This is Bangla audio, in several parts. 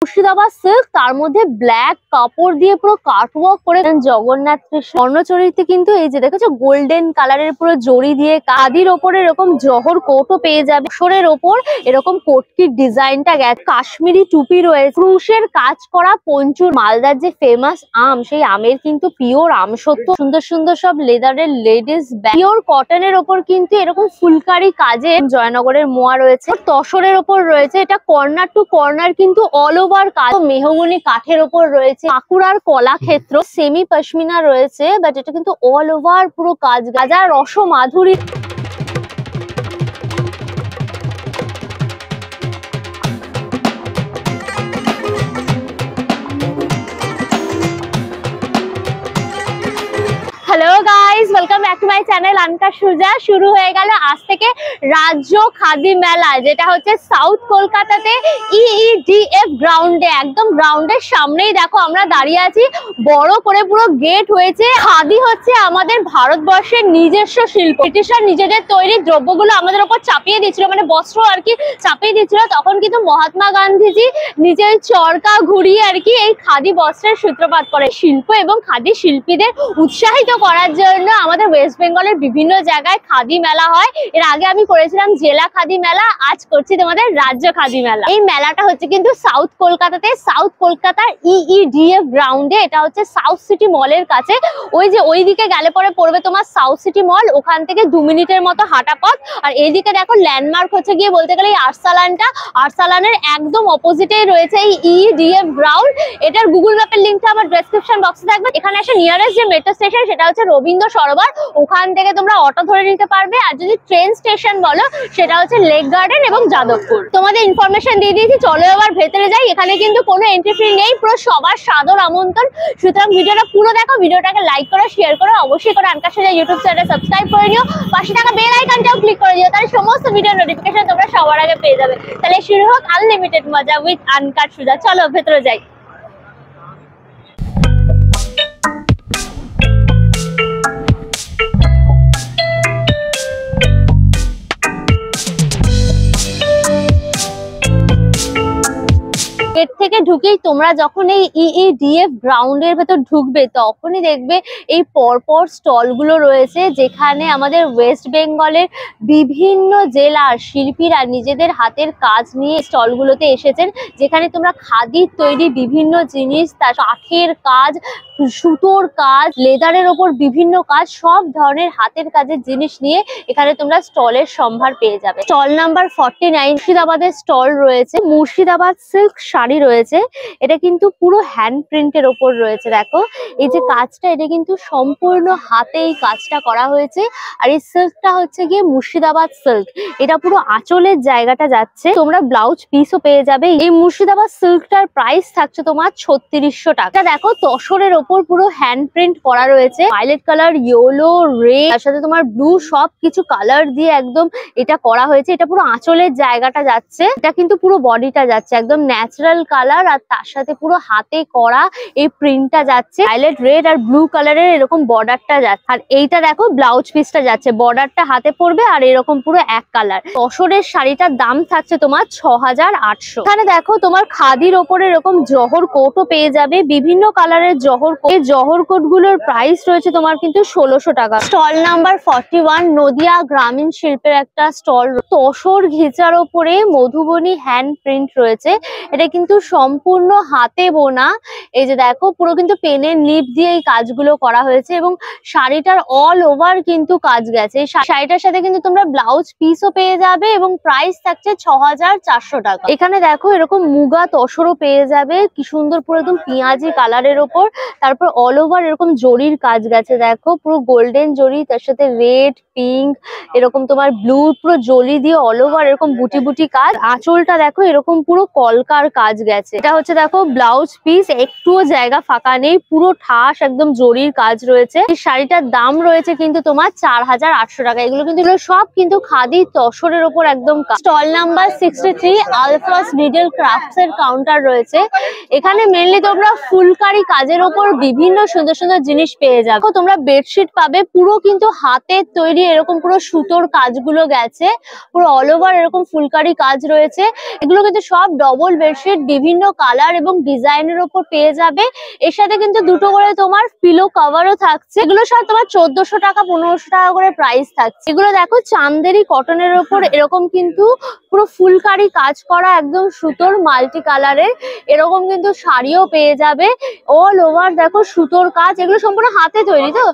মুর্শিদাবাদ সিল্ক, তার মধ্যে ব্ল্যাক কাপড় দিয়ে পুরো কাটওয়ার্ক করে জগন্নাথ স্বর্ণচরীতে কিন্তু এই যে দেখেছো গোল্ডেন কালারের পুরো জড়ি দিয়ে কাদির ওপরে এরকম জহর কোটও পেয়ে যাবে। শোরের ওপর এরকম কোটকির ডিজাইনটা গেছে, কাশ্মীরি টুপি রয়েছে, ক্রুশের কাজ করা পঞ্চুর, মালদার যে ফেমাস আম, সেই আমের কিন্তু পিওর আমসত্ব, সুন্দর সুন্দর সব লেদারের লেডিস ব্যাগ, পিওর কটনের ওপর কিন্তু এরকম ফুলকারি কাজে জয়নগরের মোয়া রয়েছে, তসরের ওপর রয়েছে। এটা কর্নার টু কর্নার কিন্তু অল ওভার কাজ, মেহগনি কাঠের ওপর রয়েছে, বাঁকুড়ার কলাক্ষেত্র, সেমি পশমিনা রয়েছে, বাট এটা কিন্তু অল ওভার পুরো কাজ, গাজা রস মাধুরী। Hello guys, welcome back to my channel আনকা সুজা। শুরু হয়ে গেল আজ থেকে রাজ্য খাদি মেলা, যেটা হচ্ছে সাউথ কলকাতাতে EEDF গ্রাউন্ডে, একদম গ্রাউন্ডের সামনেই দেখো আমরা দাঁড়িয়ে আছি। বড় করে পুরো গেট হয়েছে। খাদি হচ্ছে আমাদের ভারতবর্ষের নিজস্ব শিল্প। ব্রিটিশরা নিজেদের তৈরি দ্রব্যগুলো আমাদের উপর চাপিয়ে দিচ্ছিল, মানে বস্ত্র আর কি চাপিয়ে দিচ্ছিল। তখন কিন্তু মহাত্মা গান্ধীজি নিজের চরকা ঘুরিয়ে আর কি এই খাদি বস্ত্রের সূত্রপাত করে। শিল্প এবং খাদি শিল্পীদের উৎসাহিত করার জন্য আমাদের ওয়েস্ট বেঙ্গলের বিভিন্ন জায়গায় খাদি মেলা হয়। এর আগে আমি করেছিলাম জেলা খাদি মেলা, আজ করছি তোমাদের রাজ্য খাদি মেলা। এই মেলাটা হচ্ছে কিন্তু সাউথ কলকাতাতে, সাউথ কলকাতার EEDF গ্রাউন্ডে। এটা হচ্ছে সাউথ সিটি মলের কাছে। ওই যে ওই দিকে গেলে পরে পড়বে তোমার সাউথ সিটি মল, ওখান থেকে 2 মিনিটের মতো হাঁটা পথ। আর এইদিকে দেখো ল্যান্ডমার্ক হচ্ছে গিয়ে বলতে গেলে এই আরসালানটা, আরসালানের একদম অপোজিটেই রয়েছে এই EEDF গ্রাউন্ড। এটার গুগল ম্যাপের লিঙ্কটা আমার ডেসক্রিপশন বক্সে থাকবে। এখানে এসে নিয়ারেস্ট যে মেট্রো স্টেশন সেটা হচ্ছে রবীন্দ্র সরোবর, ওখান থেকে তোমরা অটো ধরে নিতে পারবে। আর যদি ট্রেন স্টেশন বলো সেটা হচ্ছে লেক গার্ডেন এবং যাদবপুর। তোমাদের ইনফরমেশন দিয়ে দিয়েছি, চলো এবার ভেতরে যাই। এখানে কিন্তু কোনো এন্ট্রি ফি নেই, পুরো সবার সাদর আমন্ত্রণ। সুতরাং ভিডিওটা পুরো দেখো, ভিডিওটাকে লাইক করো, শেয়ার করো, অবশ্যই করে আনকা সুজা ইউটিউব চ্যানেল সাবস্ক্রাইব করে নিও, পাশে থাকা বেল আইকনটাও ক্লিক করে দিও, তাহলে সমস্ত ভিডিও নোটিফিকেশন তোমরা সবার আগে পেয়ে যাবে। তাহলে শুরু হোক আনলিমিটেড মজা উইথ আনকা সুজা। চলো ভেতরে যাই। গেট থেকে ঢুকেই তোমরা যখন এই EEDF গ্রাউন্ডের ভেতর ঢুকবে, তখনই দেখবে এই পরপর স্টলগুলো রয়েছে, যেখানে আমাদের ওয়েস্ট বেঙ্গলের বিভিন্ন জেলার শিল্পীরা নিজেদের হাতের কাজ নিয়ে স্টলগুলোতে এসেছেন। যেখানে তোমরা খাদির তৈরি বিভিন্ন জিনিস, তার কাঠের কাজ, সুতোর কাজ, লেদারের ওপর বিভিন্ন কাজ, সব ধরনের হাতের কাজের জিনিস নিয়ে এখানে তোমরা স্টলের সম্ভার পেয়ে যাবে। স্টল নাম্বার 49 মুর্শিদাবাদের স্টল রয়েছে। মুর্শিদাবাদ সিল্ক শাড়ি রয়েছে, এটা কিন্তু পুরো হ্যান্ড প্রিন্টের ওপর রয়েছে। দেখো এই যে কাজটা, এটা কিন্তু সম্পূর্ণ হাতে এই কাজটা করা হয়েছে। আর এই সিল্কটা হচ্ছে গিয়ে মুর্শিদাবাদ সিল্ক, এটা পুরো আঁচলের জায়গাটা যাচ্ছে। তোমরা ব্লাউজ পিসও পেয়ে যাবে। এই মুর্শিদাবাদ সিল্কটার প্রাইস থাকছে তোমার 3600 টাকা। দেখো তসরের ওপর পুরো হ্যান্ড প্রিন্ট করা রয়েছে, ভায়োলেট কালার, ইয়েলো, রেড, তার সাথে তোমার ব্লু, সব কিছু কালার দিয়ে একদম এটা করা হয়েছে। এটা পুরো আঁচলের জায়গাটা যাচ্ছে, এটা কিন্তু পুরো বডিটা যাচ্ছে একদম ন্যাচারাল কালার, আর তার সাথে পুরো হাতে করা এই প্রিন্টটা যাচ্ছে। ভায়োলেট, রেড আর ব্লু কালারের এরকম বর্ডারটা যাচ্ছে। আর এইটা দেখো ব্লাউজ পিসটা যাচ্ছে, বর্ডারটা হাতে পড়বে আর এরকম পুরো এক কালার। তসরের শাড়িটার দাম থাকছে তোমার 6800। এখানে দেখো তোমার খাদির ওপরে এরকম জহর কোটও পেয়ে যাবে, বিভিন্ন কালারের জহর কোট। এই জহর কোট গুলোর প্রাইস রয়েছে তোমার কিন্তু 1600 টাকা। স্টল নাম্বার 41 নদিয়া গ্রামীণ শিল্পের একটা স্টল। তসর ঘিচার ওপরে মধুবনী হ্যান্ড প্রিন্ট রয়েছে, এটা কিন্তু সম্পূর্ণ হাতে বোনা। এই যে দেখো পুরো কিন্তু পেনের নিপ দিয়ে এই কাজগুলো করা হয়েছে এবং শাড়িটার অল ওভার কিন্তু কাজ গেছে। এই শাড়িটার সাথে কিন্তু তোমরা ব্লাউজ পিসও পেয়ে যাবে এবং প্রাইস থাকছে 6400 টাকা। এখানে দেখো এরকম মুগা তসরও পেয়ে যাবে, কি সুন্দর পুরো একদম পেঁয়াজি কালারের ওপর। তারপর অল ওভার এরকম জরির কাজ গেছে, দেখো পুরো গোল্ডেন জরি, তার সাথে রেড, পিঙ্ক, এরকম তোমার ব্লু, পুরো জরি দিয়ে অল ওভার এরকম বুটি বুটি কাজ। আঁচলটা দেখো এরকম পুরো কলকার কাজ গেছে। এটা হচ্ছে দেখো ব্লাউজ পিস, একটুও জায়গা ফাঁকা নেই, পুরো ঠাস একদম জরির কাজ রয়েছে। এই শাড়িটার দাম রয়েছে কিন্তু তোমার 4800 টাকা। এগুলো কিন্তু সব কিন্তু খাদি তসরের ওপর একদম। Stall number 63 Alpha's needle crafts এর কাউন্টার রয়েছে। এখানে মেনলি তোমরা ফুলকারি কাজের ওপর বিভিন্ন সুন্দর সুন্দর জিনিস পেয়ে যাবে। তোমরা বেডশিট পাবে পুরো কিন্তু হাতের তৈরি, এরকম পুরো সুতোর কাজগুলো গেছে, পুরো অল ওভার এরকম ফুলকারি কাজ রয়েছে। এগুলো কিন্তু সব ডবল বেডশিট, সেট বিভিন্ন কালার এবং ডিজাইনের ওপর পেয়ে যাবে। এর সাথে কিন্তু দুটো করে তোমার পিলো কভারও থাকছে। এগুলো সব তোমার 1400 টাকা 1500 টাকা করে প্রাইস থাকছে। এগুলো দেখো চান্দেরি কটনের ওপর এরকম কিন্তু পুরো ফুলকারি কাজ করা একদম সুতোর মাল্টি কালারের এরকম কিন্তু শাড়িও পেয়ে যাবে। অল ওভার দেখো সুতোর কাজ, এগুলো সম্পূর্ণ হাতে তৈরি তো,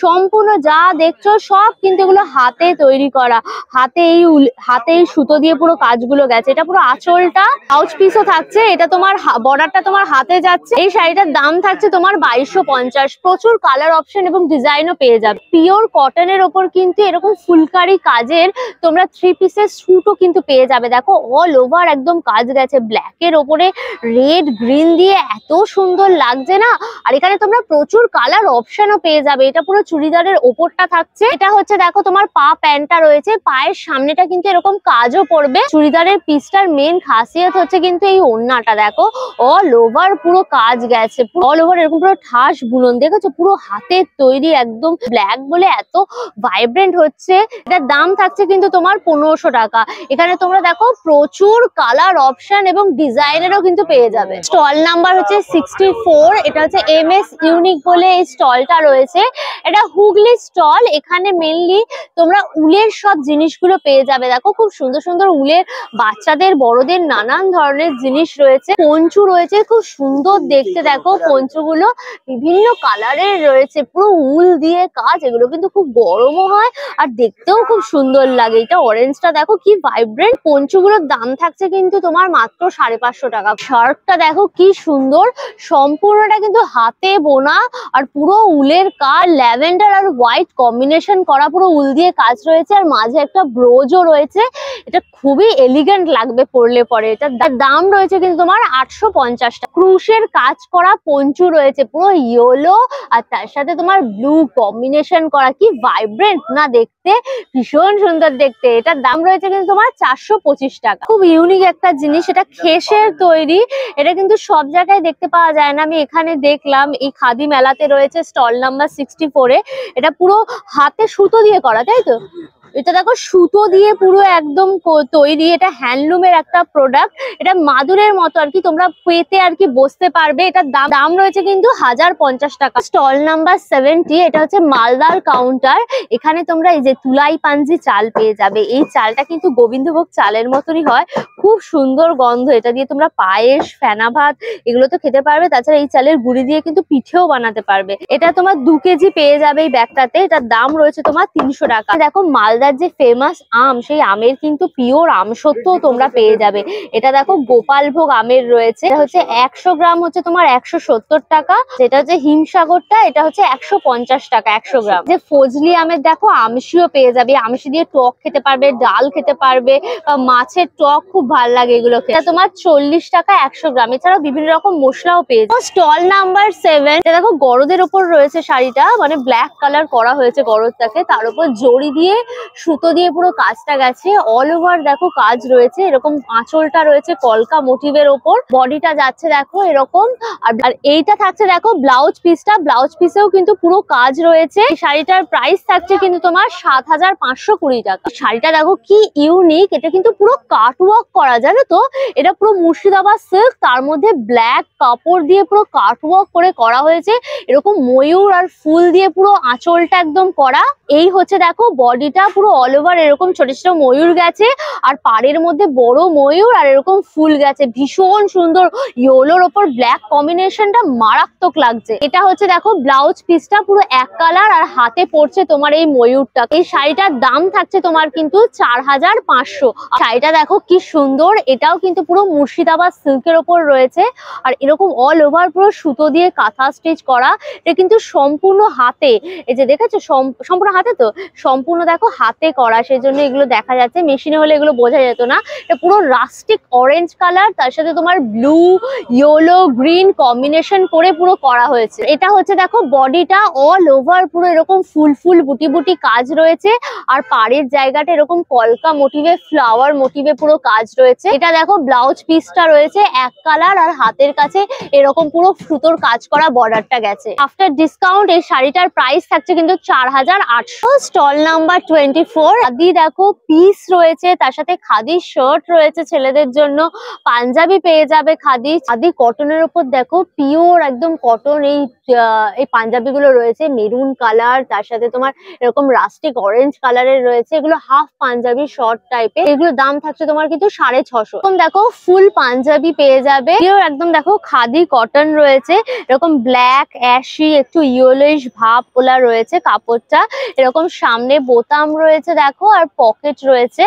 সম্পূর্ণ যা দেখছো সব কিন্তু এগুলো হাতে তৈরি করা। হাতে এই সুতো দিয়ে পুরো কাজগুলো গেছে। এটা পুরো আঁচলটা ব্লাউজ পিসও থাকছে, এটা তোমার বর্ডারটা তোমার হাতে যাচ্ছে। এই শাড়িটার দাম থাকছে তোমার 2250। প্রচুর কালার অপশন এবং ডিজাইনও পেয়ে যাবে। পিওর কটনের ওপর কিন্তু এরকম ফুলকারি কাজের তোমরা 3 পিসের স্যুটও কিন্তু পেয়ে যাবে। দেখো অল ওভার একদম কাজ গেছে, ব্ল্যাকের ওপরে রেড গ্রিন দিয়ে এত সুন্দর লাগছে না। আর এখানে তোমরা প্রচুর কালার অপশনও পেয়ে যাবে। এটা পুরো চুড়িদারের ওপরটা থাকছে। এটা হচ্ছে দেখো তোমার পা প্যান্টটা রয়েছে, পায়ের সামনেটা কিন্তু এরকম কাজও পড়বে। চুড়িদারের পিসটার মেন খাসিয়ত হচ্ছে কিন্তু এই ওড়নাটা দেখো অল ওভার পুরো কাজ গেছে, অল ওভার এরকম পুরো ঠাস বুনন দেখেছো, পুরো হাতের তৈরি একদম ব্ল্যাক বলে এত ভাইব্রেন্ট হচ্ছে। এটার দাম থাকছে কিন্তু তোমার 1500 টাকা। এখানে তোমরা দেখো প্রচুর কালার অপশন এবং ডিজাইনেরও কিন্তু পেয়ে যাবে। স্টল নাম্বার হচ্ছে 64। এটা হচ্ছে MS ইউনিক বলে এই স্টলটা রয়েছে। এটা হুগলি স্টল। এখানে মেনলি তোমরা উলের সব জিনিসগুলো পেয়ে যাবে। দেখো খুব সুন্দর সুন্দর উলের বাচ্চাদের বড়দের নানান ধরনের জিনিস রয়েছে। পঞ্চু রয়েছে খুব সুন্দর দেখতে, দেখো পঞ্চুগুলো বিভিন্ন কালারের রয়েছে, পুরো উল দিয়ে কাজ। এগুলো কিন্তু খুব গরমও হয় আর দেখতেও খুব সুন্দর লাগে। এটা অরেঞ্জটা দেখো কি ভাইব্রেন্ট। পঞ্চুগুলোর দাম থাকছে কিন্তু তোমার মাত্র 550 টাকা। শার্টটা দেখো কি সুন্দর, সম্পূর্ণটা কিন্তু হাতে বোনা আর পুরো উলের কাজ, ল্যাভেন্ডার আর হোয়াইট কম্বিনেশন করা পুরো উল দিয়ে কাজ রয়েছে আর মাঝে একটা ব্রোজও রয়েছে। এটা খুবই এলিগেন্ট লাগবে পরলে পরে। এটার দাম রয়েছে কিন্তু তোমার 850 টাকা। ক্রুশের কাজ করা পঞ্চু রয়েছে, পুরো ইয়েলো আর তার সাথে তোমার ব্লু কম্বিনেশন করা, কি ভাইব্রেন্ট না দেখতে, ভীষণ সুন্দর দেখতে। এটার দাম রয়েছে কিন্তু তোমার 425 টাকা। খুব ইউনিক একটা জিনিস, এটা খেসের তৈরি। এটা কিন্তু সব জায়গায় দেখতে পাওয়া যায় না। আমি এখানে দেখলাম এই খাদি মেলাতে রয়েছে স্টল নাম্বার 64-এ। এটা পুরো হাতে সুতো দিয়ে করা, তাই তো? এটা দেখো সুতো দিয়ে পুরো একদম তৈরি। এটা হ্যান্ডলুমের একটা প্রোডাক্ট। এটা মাদুরের মতো আর কি, তোমরা পেতে আর কি বসতে পারবে। এটার দাম রয়েছে কিন্তু 1050 টাকা। Stall number 70। এটা হচ্ছে মালদার কাউন্টার। এখানে তোমরা এই যে তুলাই পাঞ্জি চাল পেয়ে যাবে। এই চালটা কিন্তু গোবিন্দভোগ চালের মতনই হয়, খুব সুন্দর গন্ধ। এটা দিয়ে তোমরা পায়েস, ফেনা ভাত এগুলো তো খেতে পারবে। তাছাড়া এই চালের গুঁড়ি দিয়ে কিন্তু পিঠেও বানাতে পারবে। এটা তোমার 2 কেজি পেয়ে যাবে এই ব্যাগটাতে। এটার দাম রয়েছে তোমার 300 টাকা। দেখো মালদার যে ফেমাস আম, সেই আমের কিন্তু পিওর আমসত্ত্ব তোমরা পেয়ে যাবে। এটা দেখো গোপালভোগ আমের রয়েছে। এটা হচ্ছে 100 গ্রাম হচ্ছে তোমার 170 টাকা। যেটা হচ্ছে হিমসাগরটা, এটা হচ্ছে 150 টাকা 100 গ্রাম। যে ফজলি আমের দেখো আমশিও পেয়ে যাবে। আমশি দিয়ে টক খেতে পারবে, ডাল খেতে পারবে, মাছের টক খুব ভালো লাগে এগুলো খেতে। এটা তোমার 40 টাকা 100 গ্রাম। এছাড়াও বিভিন্ন রকম মশলাও পেয়ে যাবে। Stall number 7। এটা দেখো গরদের ওপর রয়েছে শাড়িটা, মানে ব্ল্যাক কালার করা হয়েছে গরদটাকে, তার উপর জড়ি দিয়ে সুতো দিয়ে পুরো কাজটা গেছে। অল ওভার দেখো কাজ রয়েছে, এরকম আঁচলটা রয়েছে কলকা মোটিভের ওপর, বডিটা যাচ্ছে দেখো এরকম। আর এইটা থাকছে দেখো ব্লাউজ পিসটা, ব্লাউজ পিসেও কিন্তু পুরো কাজ রয়েছে। এই শাড়িটার প্রাইস থাকছে কিন্তু তোমার 7520 টাকা। শাড়িটা দেখো কি ইউনিক, এটা কিন্তু পুরো কাটওয়ার্ক করা, জানো তো? এটা পুরো মুর্শিদাবাদ সিল্ক, তার মধ্যে ব্ল্যাক কাপড় দিয়ে পুরো কাটওয়ার্ক করে করা হয়েছে। এরকম ময়ূর আর ফুল দিয়ে পুরো আঁচলটা একদম করা। এই হচ্ছে দেখো বডিটা পুরো অল ওভার এরকম ছোট ছোট ময়ূর গেছে, আর পাড়ের মধ্যে বড় ময়ূর আর এরকম ফুল গেছে, ভীষণ সুন্দর। ইয়েলোর ওপর ব্ল্যাক কম্বিনেশনটা মারাত্মক লাগছে। এটা হচ্ছে দেখো ব্লাউজ পিসটা পুরো এক কালার আর হাতে পড়ছে তোমার এই ময়ূরটা। এই শাড়িটার দাম থাকছে তোমার কিন্তু 4500। শাড়িটা দেখো কি সুন্দর, এটাও কিন্তু পুরো মুর্শিদাবাদ সিল্কের ওপর রয়েছে আর এরকম অল ওভার পুরো সুতো দিয়ে কাঁথা স্টিচ করা। এটা কিন্তু সম্পূর্ণ হাতে, এই যে দেখেছো সম্পূর্ণ হাতে, তো সম্পূর্ণ দেখো হাতে করা, সেই জন্য এগুলো দেখা যাচ্ছে। মেশিনে হলে এগুলো বোঝা যেত না। এটা পুরো রাস্টিক অরেঞ্জ কালার, তার সাথে তোমার ব্লু, ইয়েলো, গ্রিন কম্বিনেশন করে পুরো করা হয়েছে। এটা হচ্ছে দেখো বডিটা অল ওভার পুরো এরকম ফুল ফুল বুটি বুটি কাজ রয়েছে, আর পাড়ের জায়গাটা এরকম কলকা মোটিভে, ফ্লাওয়ার মোটিভে পুরো কাজ রয়েছে। এটা দেখো ব্লাউজ পিসটা রয়েছে এক কালার আর হাতের কাছে এরকম পুরো সুতোর কাজ করা বর্ডারটা গেছে। আফটার ডিসকাউন্ট এই শাড়িটার প্রাইস থাকছে কিন্তু 4800। Stall number 20 24। খাদি দেখো পিস রয়েছে, তার সাথে খাদি শার্ট রয়েছে ছেলেদের জন্য, পাঞ্জাবি পেয়ে যাবে খাদি কটনের উপর দেখো পিওর একদম কটন এই পাঞ্জাবি গুলো রয়েছে মেরুন কালার, তার সাথে তোমার এরকম রাস্টিক অরেঞ্জ কালারের রয়েছে। এগুলো হাফ পাঞ্জাবি শর্ট টাইপের, এগুলো দাম থাকছে তোমার কিন্তু 650। এরকম দেখো ফুল পাঞ্জাবি পেয়ে যাবে পিওর একদম দেখো খাদি কটন রয়েছে, এরকম ব্ল্যাক অ্যাশি একটু ইয়েলোইশ ভাব পোলা রয়েছে কাপড়টা, এরকম সামনে বোতাম রয়েছে দেখো আর পকেট রয়েছে,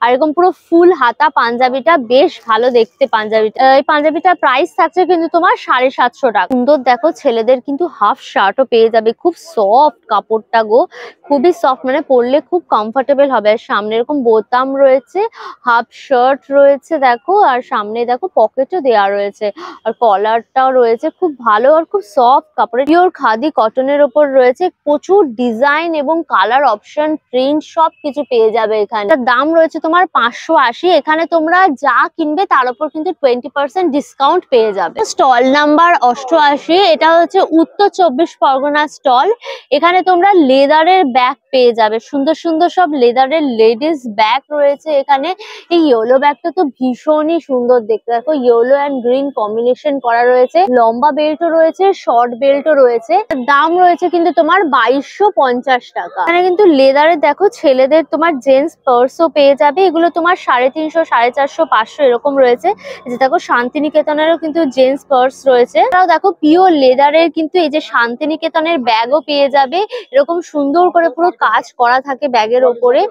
আর এরকম পুরো ফুল হাতা পাঞ্জাবিটা বেশ ভালো দেখতে। পাঞ্জাবিটা এই পাঞ্জাবিটার প্রাইস থাকছে কিন্তু তোমার 750 টাকা। সুন্দর দেখো ছেলেদের কিন্তু হাফ শার্টও পেয়ে যাবে, খুব সফট কাপড়টা গো, খুবই সফট, মানে পরলে খুব কমফোর্টেবল হবে। আর সামনে এরকম বোতাম রয়েছে, হাফ শার্ট রয়েছে দেখো, আর সামনে দেখো পকেটও দেওয়া রয়েছে, আর কলারটাও রয়েছে খুব ভালো আর খুব সফট কাপড়ের পিওর খাদি কটনের ওপর রয়েছে। প্রচুর ডিজাইন এবং কালার অপশন প্রিন্ট সবকিছু পেয়ে যাবে এখানে। দাম রয়েছে তোমার 580। এখানে তোমরা যা কিনবে তার উপর কিন্তু 20% ডিসকাউন্ট পেয়ে যাবে। স্টল নাম্বার 88, এটা হচ্ছে উত্তর 24 পরগনা স্টল। এখানে তোমরা লেদারের ব্যাগ পেয়ে যাবে, সুন্দর সুন্দর সব লেদারের লেডিস ব্যাগ রয়েছে এখানে। এই ইয়েলো ব্যাগটা তো ভীষণই সুন্দর দেখতে, দেখো ইয়েলো অ্যান্ড গ্রিন কম্বিনেশন করা রয়েছে, লম্বা বেল্টও রয়েছে, শর্ট বেল্টও রয়েছে। দাম রয়েছে কিন্তু তোমার 2250 টাকা। এখানে কিন্তু লেদারের দেখো ছেলেদের তোমার জেন্টস পার্সও পেয়ে যাবে, এগুলো তোমার 350, 450, 500 এরকম রয়েছে। যে দেখো শান্তিনিকেতনেরও কিন্তু জেন্টস পার্স রয়েছে, তাও দেখো পিওর লেদারের কিন্তু এই যে শান্তিনিকেতনের ব্যাগও পেয়ে যাবে, এরকম সুন্দর করে পুরো কাজ করা থাকে ব্যাগের ওপরে,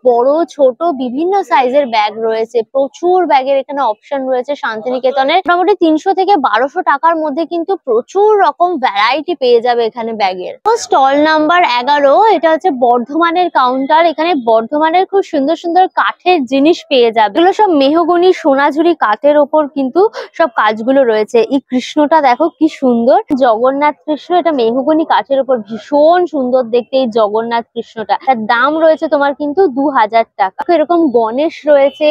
বড় ছোট বিভিন্ন সাইজের ব্যাগ রয়েছে, প্রচুর ব্যাগের এখানে অপশন রয়েছে শান্তিনিকেতনের। মোটামুটি 300 থেকে 1200 টাকার মধ্যে কিন্তু প্রচুর রকম ভ্যারাইটি পেয়ে যাবে এখানে ব্যাগের। স্টল নাম্বার 11, এটা হচ্ছে বর্ধমানের কাউন্টার। এখানে বর্ধমানের খুব সুন্দর সুন্দর কাঠের জিনিস পেয়ে যাবে, এগুলো সব মেহগনি সোনাঝুরি কাঠের ওপর কিন্তু সব কাজগুলো রয়েছে। এই কৃষ্ণটা দেখো কি সুন্দর, জগন্নাথ কৃষ্ণ, এটা মেহগনি কাঠের ওপর ভীষণ সুন্দর দেখতে এই জগন্নাথ কৃষ্ণটা। তার দাম রয়েছে তোমার কিন্তু 2000 টাকা। এরকম গণেশ রয়েছে,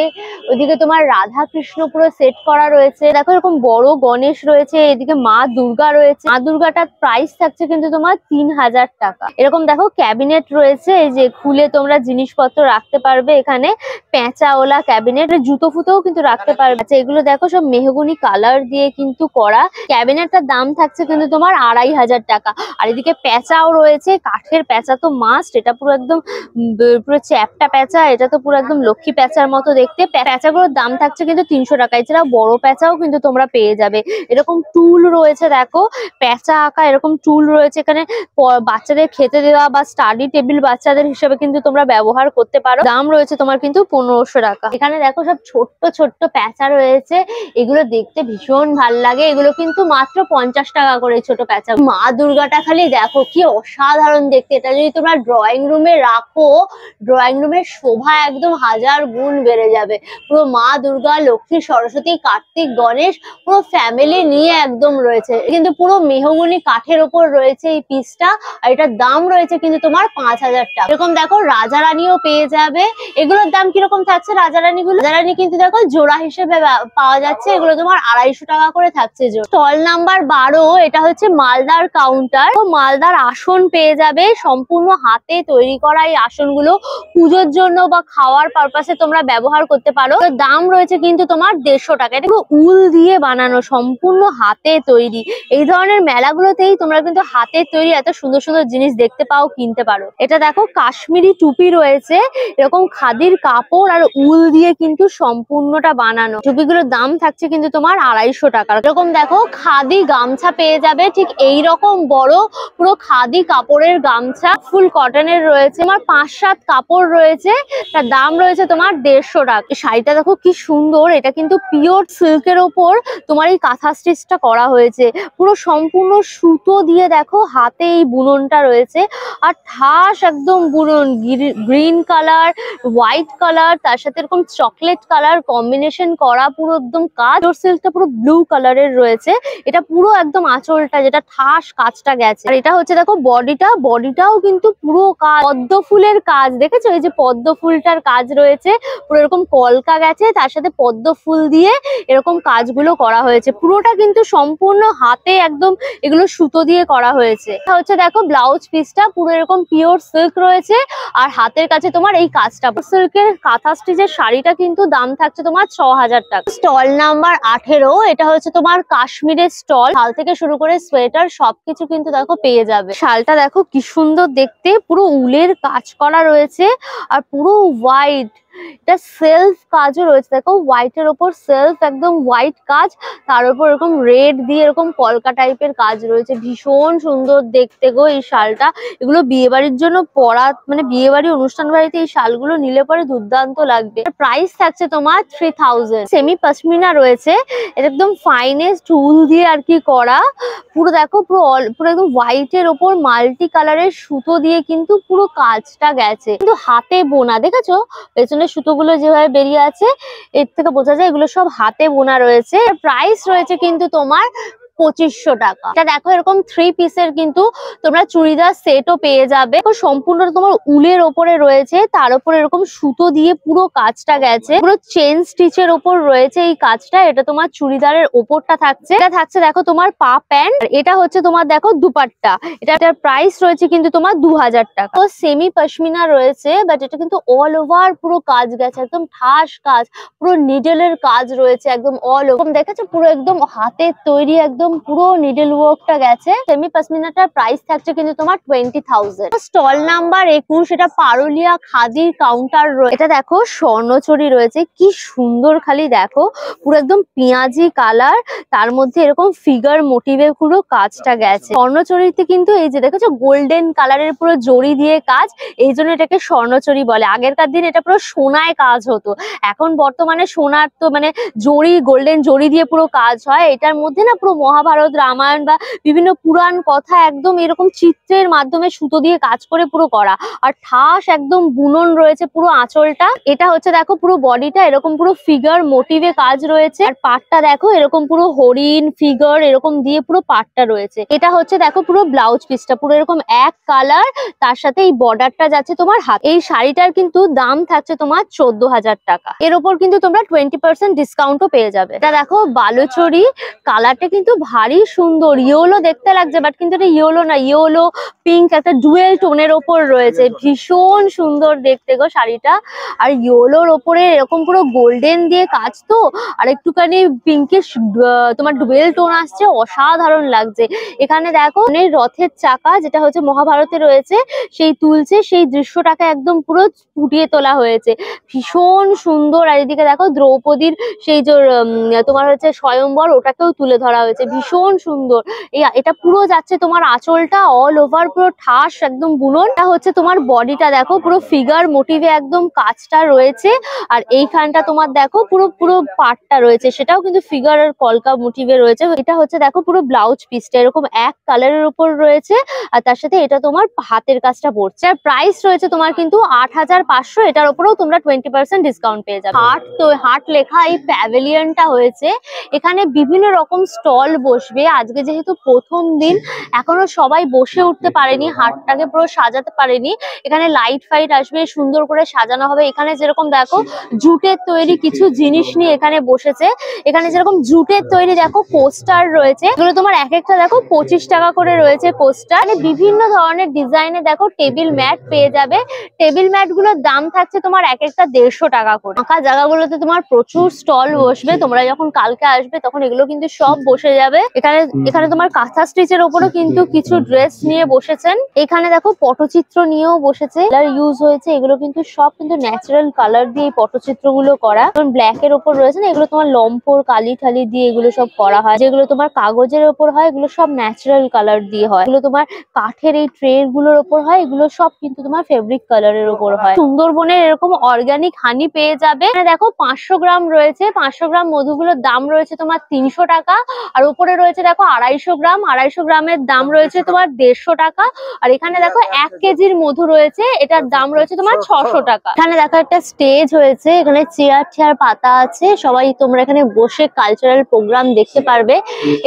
ওইদিকে তোমার রাধা কৃষ্ণ পুরো সেট করা রয়েছে, দেখো এরকম বড় গণেশ রয়েছে, এদিকে মা দুর্গা রয়েছে। মা দুর্গাটার প্রাইস থাকছে কিন্তু তোমার 3000 টাকা। এরকম দেখো ক্যাবিনেট রয়েছে, এই যে খুলে তোমরা জিনিসপত্র রাখতে পারবে এখানে, পেঁচাওয়ালা ক্যাবিনেট, জুতো ফুতোও কিন্তু রাখতে পারবে। আচ্ছা এগুলো দেখো সব মেহগনি কালার দিয়ে কিন্তু করা, ক্যাবিনেটটার দাম থাকছে কিন্তু তোমার 2500 টাকা। আর এদিকে পেঁচাও রয়েছে, কাঠের পেঁচা তো মাস্ট, এটা পুরো একদম পুরো চ্যাপটা পেঁচা, এটা তো পুরো একদম লক্ষ্মী পেঁচার মতো দেখতে। পেঁচাগুলোর দাম থাকছে কিন্তু 300 টাকা। এছাড়া বড় পেঁচাও কিন্তু তোমরা পেয়ে যাবে। এরকম টুল রয়েছে দেখো, পেঁচা আঁকা এরকম টুল রয়েছে এখানে, বাচ্চাদের খেতে দেওয়া বা স্টাডি টেবিল বাচ্চাদের হিসেবে কিন্তু তোমরা ব্যবহার করতে পারো। দাম রয়েছে তোমার কিন্তু 1500 টাকা। এখানে দেখো সব ছোট্ট ছোট্ট পেঁচা রয়েছে, এগুলো দেখতে ভীষণ ভাল লাগে, এগুলো কিন্তু মাত্র 50 টাকা করে ছোট পেঁচা। মা দুর্গাটা খালি দেখো কি অসাধারণ দেখতে, এটা যদি তোমরা ড্রয়িং রুমে রাখো, ড্রয়িং রুমের শোভা একদম 1000 গুণ বেড়ে যাবে। পুরো মা দুর্গা, লক্ষ্মী, সরস্বতী, কার্তিক, গণেশ পুরো ফ্যামিলি নিয়ে একদম রয়েছে, কিন্তু পুরো মেহগনি কাঠের ওপর রয়েছে এই পিসটা। আর এটার দাম রয়েছে কিন্তু তোমার 5000 টাকা। এরকম দেখো রাজা রানীও পেয়ে যাবে, এগুলোর দাম কিরকম থাকছে রাজা রানীগুলো? রাজা রানী কিন্তু দেখো জোড়া হিসেবে পাওয়া যাচ্ছে, এগুলো তোমার 250 টাকা করে থাকছে জোড়া। স্টল নাম্বার 12, এটা হচ্ছে মালদার কাউন্টার। তো মালদার আসন পেয়ে যাবে, সম্পূর্ণ হাতে তৈরি করা এই আসনগুলো পুজোর জন্য বা খাওয়ার পারপাসে তোমরা ব্যবহার করতে পারো। তো দাম রয়েছে কিন্তু তোমার 150 টাকা। এটা উল দিয়ে বানানো, সম্পূর্ণ হাতে তৈরি। এই ধরনের মেলাগুলোতেই তোমরা কিন্তু হাতের তৈরি এত সুন্দর সুন্দর জিনিস দেখতে পাও, কিনতে পারো। এটা দেখো কাশ্মীরি টুপি রয়েছে, এরকম খাদির কাপড় আর উল দিয়ে কিন্তু সম্পূর্ণটা বানানো। টুপিগুলোর দাম থাকছে কিন্তু তোমার 250 টাকা। এরকম দেখো খাদি গামছা পেয়ে যাবে, ঠিক এইরকম বড় পুরো খাদি কাপড়ের গামছা, ফুল কটনের রয়েছে, তোমার 5-7 কাপড় রয়েছে, তার দাম রয়েছে তোমার 150 টাকা। শাড়িটা দেখো কি সুন্দর, এটা কিন্তু পিওর সিল্কের ওপর তোমার এই কাঁথা স্টিচটা করা হয়েছে, পুরো সম্পূর্ণ সুতো দিয়ে দেখো হাতে এই বুননটা রয়েছে, আর ঠাস একদম বুনন, green colour, white colour colour, তার সাথে এরকম চকলেট কালার কম্বিনেশন করা পুরো একদম কাজ। সিল্কটা পুরো ব্লু কালারের রয়েছে, এটা পুরো একদম আঁচলটা যেটা ঠাস কাজটা গেছে। আর এটা হচ্ছে দেখো বডিটাও কিন্তু পুরো কাজ, পদ্ম ফুলের কাজ দেখেছো, এই যে পদ্ম ফুলটার কাজ রয়েছে পুরো এরকম কলকা গেছে, তার সাথে পদ্ম ফুল দিয়ে এরকম কাজগুলো করা হয়েছে। পুরোটা কিন্তু সম্পূর্ণ হাতে একদম এগুলো সুতো দিয়ে করা হয়েছে। এটা হচ্ছে দেখো ব্লাউজ পিসটা পুরো এরকম পিওর সিল্ক রয়েছে, আর হাতের কাছে তোমার এই কাজটা। সিল্কের কাঁথা স্টিচের শাড়িটা কিন্তু দাম থাকছে তোমার 6000 টাকা। স্টল নাম্বার 18, এটা হচ্ছে তোমার কাশ্মীরের স্টল। শাল থেকে শুরু করে সোয়েটার সবকিছু কিন্তু দেখো পেয়ে যাবে। শালটা দেখো কি সুন্দর দেখতে, পুরো উলের কাজ করা রয়েছে আর পুরো হোয়াইট, এটা সেলফ কাজও রয়েছে দেখো, হোয়াইটের ওপর সেলফ একদম হোয়াইট কাজ, তার উপর এরকম রেড দিয়ে এরকম কলকা টাইপের কাজ রয়েছে। ভীষণ সুন্দর দেখতে গো এই শালটা। এগুলো বিয়ে বাড়ির জন্য পরা, মানে বিয়ে বাড়ি অনুষ্ঠান বাড়িতে এই শালগুলো নিলে পরে দুর্দান্ত লাগবে। প্রাইস থাকছে তোমার 3000। সেমি পশমিনা রয়েছে, এটা একদম ফাইনেস্ট উল দিয়ে আর কি করা। পুরো দেখো পুরো একদম হোয়াইটের ওপর মাল্টি কালারের সুতো দিয়ে কিন্তু পুরো কাজটা গেছে, কিন্তু হাতে বোনা। দেখেছো পেছনে সুতোগুলো যেভাবে বেরিয়ে আছে, এর থেকে বোঝা যায় এগুলো সব হাতে বোনা রয়েছে। প্রাইস রয়েছে কিন্তু তোমার 2500 টাকা। এটা দেখো এরকম 3 পিসের কিন্তু তোমরা চুড়িদার সেটও পেয়ে যাবে। সম্পূর্ণ তোমার উলের ওপরে রয়েছে, তার উপরে এরকম সুতো দিয়ে পুরো কাজটা গেছে, পুরো চেন স্টিচের ওপর রয়েছে এই কাজটা। এটা তোমার চুড়িদারের ওপরটা থাকছে, এটা থাকছে দেখো তোমার পা প্যান্ট। এটা হচ্ছে তোমার দেখো দুপাট্টা। এটার প্রাইস রয়েছে কিন্তু তোমার 2000 টাকা। তো সেমি পশমিনা রয়েছে, বাট এটা কিন্তু অল ওভার পুরো কাজ গেছে, একদম ঠাস কাজ, পুরো নিডেলের কাজ রয়েছে একদম অল ওভার। দেখেছো পুরো একদম হাতের তৈরি, একদম পুরো নিডল ওয়ার্কটা গেছে। সেমি পশমিনাটার প্রাইস থাকছে কিন্তু তোমার 20000। স্টল নাম্বার 21, এটা পারুলিয়া খাদির কাউন্টার। এটা দেখো স্বর্ণচুরি রয়েছে, কি সুন্দর, খালি দেখো পুরো একদম পেঁয়াজি কালার, তার মধ্যে এরকম ফিগার মোটিভে পুরো কাজটা গেছে। স্বর্ণচুরিতে কিন্তু এই যে দেখেছো গোল্ডেন কালারের পুরো জড়ি দিয়ে কাজ, এই জন্য এটাকে স্বর্ণচুরি বলে। আগেরকার দিন এটা পুরো সোনায় কাজ হতো, এখন বর্তমানে সোনার তো মানে জড়ি, গোল্ডেন জড়ি দিয়ে পুরো কাজ হয়। এটার মধ্যে না পুরো মহাভারত, রামায়ণ বা বিভিন্ন পুরাণ কথা একদম এরকম চিত্রের মাধ্যমে সুতো দিয়ে কাজ করে পুরো করা, আর ঠাস একদম বুনন রয়েছে পুরো আঁচলটা। এটা হচ্ছে দেখো পুরো বডিটা এরকম পুরো ফিগার মোটিভে কাজ রয়েছে, আর পাটটা দেখো এরকম পুরো হরিণ ফিগার এরকম দিয়ে পুরো পাটটা রয়েছে। এটা হচ্ছে দেখো পুরো ব্লাউজ পিসটা পুরো এরকম এক কালার, তার সাথে এই বর্ডারটা যাচ্ছে তোমার হাত। এই শাড়িটার কিন্তু দাম থাকছে তোমার 14000 টাকা। এর উপর কিন্তু তোমরা 20% ডিসকাউন্টও পেয়ে যাবে। এটা দেখো বালুচরি, কালারটা কিন্তু ভারী সুন্দর, ইয়েলো দেখতে লাগছে, বাট কিন্তু এটা ইয়েলো না, ইয়েলো পিঙ্ক একটা ডুয়েল টোনের ওপর রয়েছে। ভীষণ সুন্দর দেখতে গো শাড়িটা, আর ইয়েলোর ওপরে এরকম পুরো গোল্ডেন দিয়ে কাজ, তো আর একটুখানি পিঙ্কিশ তোমার ডুয়েল টোন আসছে, অসাধারণ লাগছে। এখানে দেখো রথের চাকা যেটা হচ্ছে মহাভারতে রয়েছে সেই তুলছে, সেই দৃশ্যটাকে একদম পুরো ফুটিয়ে তোলা হয়েছে, ভীষণ সুন্দর। আর এদিকে দেখো দ্রৌপদীর সেই যে তোমার হচ্ছে স্বয়ম্বর, ওটাকেও তুলে ধরা হয়েছে, ভীষণ সুন্দর। এটা পুরো যাচ্ছে তোমার আঁচলটা অল ওভার পুরো ঠাস একদম বুনন। এটা হচ্ছে তোমার বডিটা দেখো পুরো ফিগার মোটিভে একদম কাজটা রয়েছে, আর এইখানটা তোমার দেখো পুরো পুরো পাটটা রয়েছে, সেটাও কিন্তু ফিগার আর কলকা মোটিভে রয়েছে। এটা হচ্ছে দেখো পুরো ব্লাউজ পিসটা এরকম এক কালারের উপর রয়েছে, আর তার সাথে এটা তোমার হাতের কাজটা পড়ছে। আর প্রাইস রয়েছে তোমার কিন্তু 8500। এটার উপরেও তোমরা 20% ডিসকাউন্ট পেয়ে যাবে। হাট লেখা এই প্যাভিলিয়নটা হয়েছে, এখানে বিভিন্ন রকম স্টল বসবে। আজকে যেহেতু প্রথম দিন, এখনো সবাই বসে উঠতে পারেনি, হাটটাকে পুরো সাজাতে পারেনি। এখানে লাইট ফাইট আসবে, সুন্দর করে সাজানো হবে। এখানে যেরকম দেখো জুটের তৈরি কিছু জিনিস নিয়ে এখানে বসেছে। এখানে যেরকম জুটের তৈরি দেখো পোস্টার রয়েছে, এগুলো তোমার এক একটা দেখো 25 টাকা করে রয়েছে পোস্টার। মানে বিভিন্ন ধরনের ডিজাইনে দেখো টেবিল ম্যাট পেয়ে যাবে। টেবিল ম্যাট গুলোর দাম থাকছে তোমার এক একটা 150 টাকা করে। ফাঁকা জায়গাগুলোতে তোমার প্রচুর স্টল বসবে, তোমরা যখন কালকে আসবে তখন এগুলো কিন্তু সব বসে যাবে। এখানে তোমার কাঁথা স্টিচের ওপরও কিন্তু কিছু ড্রেস নিয়ে বসেছেন। এখানে দেখো পটচিত্র নিয়েও বসেছে, কালার ইউজ হয়েছে, এগুলো কিন্তু সব কিন্তু ন্যাচারাল কালার দিয়ে এই পটচিত্র গুলো করা। ব্ল্যাক এর ওপর রয়েছে না, এগুলো তোমার লম্পর কালি ঠালি দিয়ে এগুলো সব করা হয়। যেগুলো তোমার কাগজের ওপর হয় এগুলো সব ন্যাচারাল কালার দিয়ে হয়। এগুলো তোমার কাঠের এই ট্রে গুলোর ওপর হয়, এগুলো সব কিন্তু তোমার ফেব্রিক কালারের ওপর হয়। সুন্দরবনের এরকম অর্গানিক হানি পেয়ে যাবে। দেখো 500 গ্রাম রয়েছে, 500 গ্রাম মধুগুলোর দাম রয়েছে তোমার 300 টাকা। আর উপর করে রয়েছে দেখো 250 গ্রাম, 250 গ্রামের দাম রয়েছে তোমার 150 টাকা। আর এখানে দেখো 1 কেজির মধু রয়েছে, এটার দাম রয়েছে তোমার 600 টাকা। এখানে দেখো একটা স্টেজ হয়েছে, এখানে চেয়ার টেয়ার পাতা আছে, সবাই তোমরা এখানে বসে কালচারাল প্রোগ্রাম দেখতে পারবে।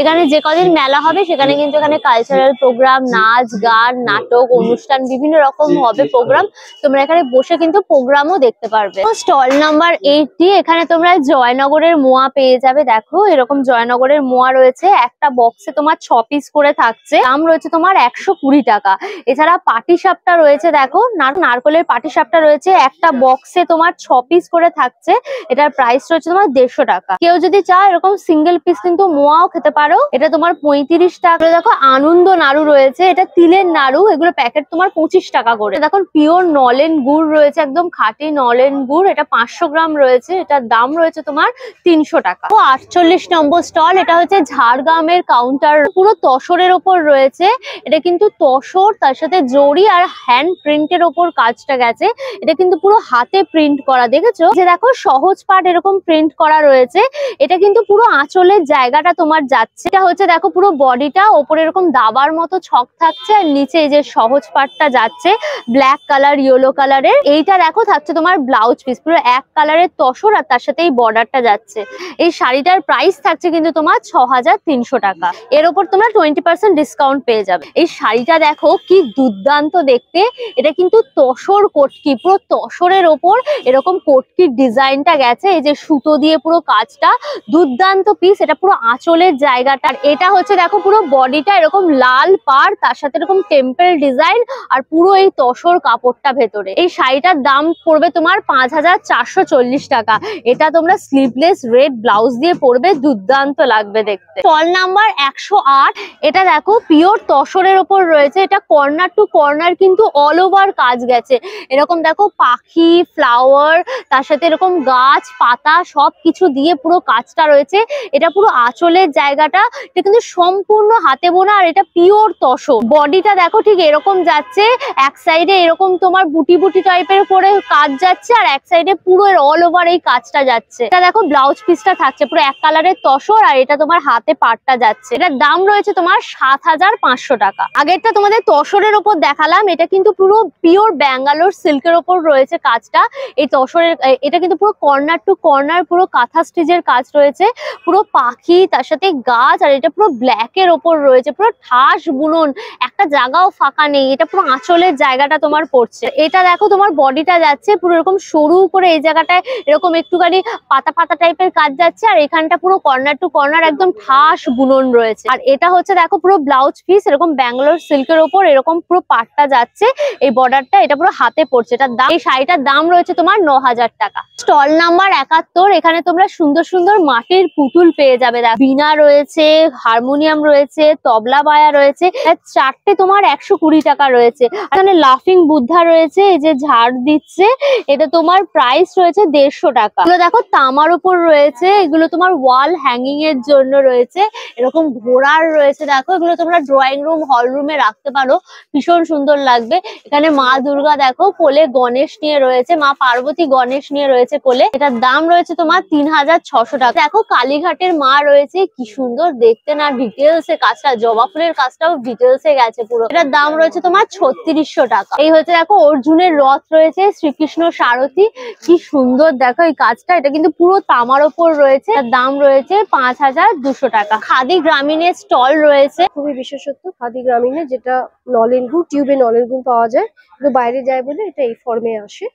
এখানে যে কদিন মেলা হবে সেখানে কিন্তু এখানে কালচারাল প্রোগ্রাম, নাচ গান, নাটক, অনুষ্ঠান বিভিন্ন রকম হবে প্রোগ্রাম, তোমরা এখানে বসে কিন্তু প্রোগ্রামও দেখতে পারবে। স্টল নাম্বার 80, এখানে তোমরা জয়নগরের মোয়া পেয়ে যাবে। দেখো এরকম জয়নগরের মোয়া রয়েছে, একটা বক্সে তোমার 6 পিস করে থাকছে, দাম রয়েছে তোমার 120 টাকা। এছাড়া পাটিসাপটা রয়েছে, দেখো নারকলের পাটিসাপটা রয়েছে, একটা বক্সে তোমার 6 পিস করে থাকছে, এটার প্রাইস রয়েছে তোমার 150 টাকা। কেউ যদি চায় এরকম সিঙ্গেল পিস কিন্তু মোয়াও খেতে পারো, এটা তোমার 35 টাকা। দেখো আনন্দ নাড়ু রয়েছে, এটা তিলের নাড়ু, এগুলো প্যাকেট তোমার 25 টাকা করে। দেখো পিওর নলেন গুড় রয়েছে, একদম খাঁটি নলেন গুড়, এটা 500 গ্রাম রয়েছে, এটার দাম রয়েছে তোমার 300 টাকা। 48 নম্বর স্টল, এটা হচ্ছে ঝাড়গ্রামের কাউন্টার, পুরো তসরের ওপর রয়েছে, এটা কিন্তু তসর তার সাথে জরি আর হ্যান্ড প্রিন্টের ওপর কাজটা গেছে, এটা কিন্তু পুরো হাতে প্রিন্ট করা, দেখেছো যে দেখো সহজ পাট এরকম প্রিন্ট করা রয়েছে, এটা কিন্তু পুরো আঁচলের জায়গাটা তোমার যাচ্ছে, এটা হচ্ছে দেখো পুরো বডিটা ওপরে এরকম দাবার মতো ছক থাকছে, আর নিচে এই যে সহজ পাটটা যাচ্ছে ব্ল্যাক কালার ইয়েলো কালারের, এইটা দেখো থাকছে তোমার ব্লাউজ পিস, পুরো এক কালারের তসর আর তার সাথে এই বর্ডারটা যাচ্ছে। এই শাড়িটার প্রাইস থাকছে কিন্তু তোমার 6300 টাকা, এর উপর তোমরা 20% ডিসকাউন্ট পেয়ে যাবে। এই শাড়িটা দেখো কি দুর্দান্ত দেখতে, এটা কিন্তু তসর কটকি, পুরো তসরের ওপর এরকম কটকির ডিজাইনটা গেছে, এই যে সুতো দিয়ে পুরো কাজটা, দুর্দান্ত পিস, এটা পুরো আঁচলের জায়গাটা। আর এটা হচ্ছে দেখো পুরো বডিটা এরকম লাল পাড়, তার সাথে এরকম টেম্পল ডিজাইন, আর পুরো এই তসর কাপড়টা ভেতরে। এই শাড়িটার দাম পড়বে তোমার 5440 টাকা, এটা তোমরা স্লিভলেস রেড ব্লাউজ দিয়ে পরবে, দুর্দান্ত লাগবে দেখতে। স্টল নাম্বার 108, এটা দেখো পিওর তসরের ওপর রয়েছে, এটা কর্নার টু কর্নার কিন্তু অল ওভার কাজ গেছে, এরকম দেখো পাখি, ফ্লাওয়ার, তার সাথে এরকম গাছ পাতা সবকিছু দিয়ে পুরো কাজটা রয়েছে, এটা পুরো আঁচলের জায়গাটা, এটা কিন্তু সম্পূর্ণ হাতে বোনা, আর এটা পিওর তসর। বডিটা দেখো ঠিক এরকম যাচ্ছে, এক সাইডে এরকম তোমার বুটি বুটি টাইপের করে কাজ যাচ্ছে, আর এক সাইডে পুরো অল ওভার এই কাজটা যাচ্ছে। এটা দেখো ব্লাউজ পিসটা থাকছে পুরো এক কালারের তসর, আর এটা তোমার হাতে পাটটা যাচ্ছে, এটার দাম রয়েছে তোমার 7500 টাকা। আগেরটা তোমাদের তসরের ওপর দেখালাম, এটা কিন্তু পুরো পিওর ব্যাঙ্গালোর সিল্কের ওপর রয়েছে কাজটা, এই তসরের এটা কিন্তু পুরো কর্নার টু কর্নার পুরো কাঁথা স্টিচের কাজ রয়েছে, পুরো পাখি তার সাথে গাছ, আর এটা পুরো ব্ল্যাকের ওপর রয়েছে, পুরো ঠাস বুনন, একটা জায়গাও ফাঁকা নেই, এটা পুরো আঁচলের জায়গাটা তোমার পড়ছে। এটা দেখো তোমার বডিটা যাচ্ছে পুরো এরকম সরু করে, এই জায়গাটায় এরকম একটুখানি পাতা পাতা টাইপের কাজ যাচ্ছে, আর এখানটা পুরো কর্নার টু কর্নার একদম ঠাস বুনন রয়েছে। আর এটা হচ্ছে দেখো পুরো ব্লাউজ পিস এরকম ব্যাঙ্গালোর সিল্কের ওপর এরকম পুরো পাটটা যাচ্ছে, এই বর্ডারটা এটা পুরো হাতে পড়ছে, এটার দাম, এই শাড়িটার দাম রয়েছে তোমার 9000 টাকা। স্টল নাম্বার 71, এখানে তোমরা সুন্দর সুন্দর মাটির পুতুল পেয়ে যাবে, বীণা রয়েছে, হারমোনিয়াম রয়েছে, তবলা বায়া রয়েছে, চারটে তোমার 120 টাকা রয়েছে। এখানে লাফিং বুদ্ধা রয়েছে, এই যে ঝাড় দিচ্ছে, এটা তোমার প্রাইস রয়েছে 150 টাকা। এগুলো দেখো তামার উপর রয়েছে, এগুলো তোমার ওয়াল হ্যাঙ্গিং এর জন্য রয়েছে, এরকম ঘোড়ার রয়েছে, দেখো এগুলো তোমরা ড্রয়িং রুম হল রুমে রাখতে পারো, ভীষণ সুন্দর লাগবে। এখানে মা দুর্গা দেখো কোলে গণেশ নিয়ে রয়েছে, মা পার্বতী গণেশ নিয়ে রয়েছে কোলে, এটার দাম রয়েছে তোমার 3600 টাকা। দেখো কালীঘাটের মা রয়েছে, কি সুন্দর দেখতে না, ডিটেলস এ কাজটা, জবা ফুলের কাজটাও ডিটেলস এ গেছে পুরো, এটার দাম রয়েছে তোমার 3600 টাকা। এই হচ্ছে দেখো অর্জুনের রথ রয়েছে, শ্রীকৃষ্ণ সারথী, কি সুন্দর দেখো এই কাজটা, এটা কিন্তু পুরো তামার ওপর রয়েছে, এর দাম রয়েছে 5200 টাকা। খাদি গ্রামীণের স্টল রয়েছে, খুবই বিশেষত্ব খাদি গ্রামীণে, যেটা নলেন গুড়, টিউবে নলেন গুড় পাওয়া যায়, কিন্তু বাইরে যায় বলে এটা এই ফর্মে আসে।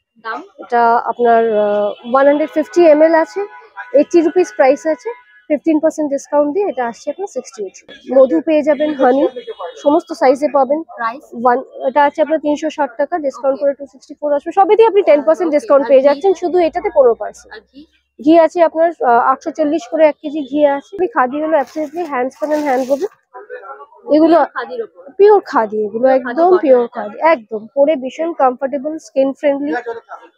এটা আপনার 150 ml আছে, 80 রুপিস প্রাইস আছে, 15% ডিসকাউন্ট দিয়ে এটা আসছে আপনার 68। মধু পেয়ে যাবেন, হানি সমস্ত সাইজে পাবেন, এটা আছে আপনার 360 টাকা, ডিসকাউন্ট করে 264 আসবে, সবই দিয়ে আপনি 10% ডিসকাউন্ট পেয়ে যাচ্ছেন, শুধু এটাতে 15%। ঘি আছে আপনার 840 করে 1 কেজি ঘি আছে। খাদি হলো অ্যাবসলিউটলি হ্যান্ডস্পন এন্ড হ্যান্ড ওভেন, এগুলো পিওর খাদি, এগুলো একদম পিওর খাদি, একদম পরে ভীষণ কমফোর্টেবল, স্কিন ফ্রেন্ডলি,